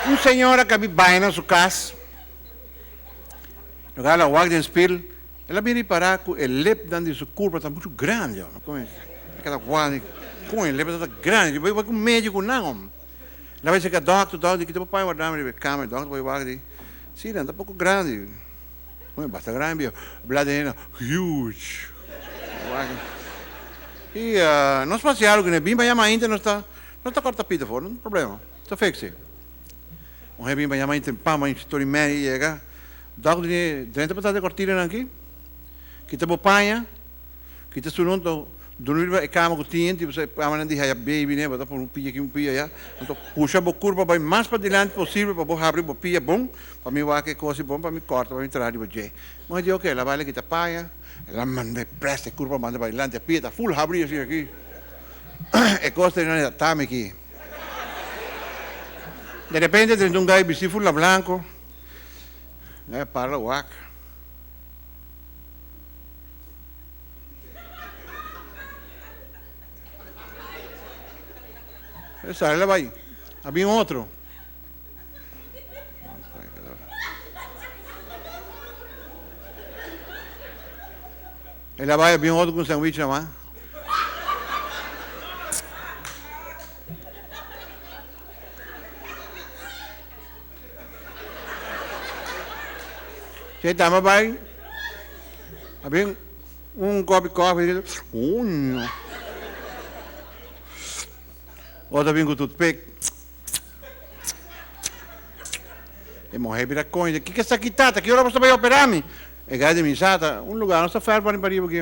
Uma senhora que vai na sua casa, ela vai no espelho, ela vem reparar que o lip de sua curva está muito grande. Cada guarda com o lip está grande, vai com o médico não. Ela vai dizer que doctor, que depois vai guardar na cama, doctor vai dizer, sim, está um pouco grande. Basta grande, bladena, huge. E nós fazemos algo, né? Bem, vai ainda não está corta pita fora, não tem problema. Está fixe. Um bem vai ainda pá, mas história média chega. Dá de dentro para de cortina aqui. Que te bopanha, que te sununto, dormir a cama com tinha, tipo você amanhã de baby, né? Bota por um pia aqui um pia já. Então puxa a curva vai mais para diante possível para você abrir o pia bom, para mim vai que coisa bom para me corta, para me tirar de você. Mas eu que ela vai que te paia. Ela manda presta curva, manda para adelante, a pia está full abrir assim aqui. É costa de nada, tá aqui. De repente, tem um gai biciful na blanco, né, para o wac. Essa, ela vai. Havia outro. Ela vai, havia outro com sanduíche na mão. Você estava vai. Havia um copo de coffee. Outro vinha com toothpick. E morrer vira coisa. O que é essa quitata? Que hora você vai operar-me? E gai de misata. Um lugar, não está ferro para ir aqui.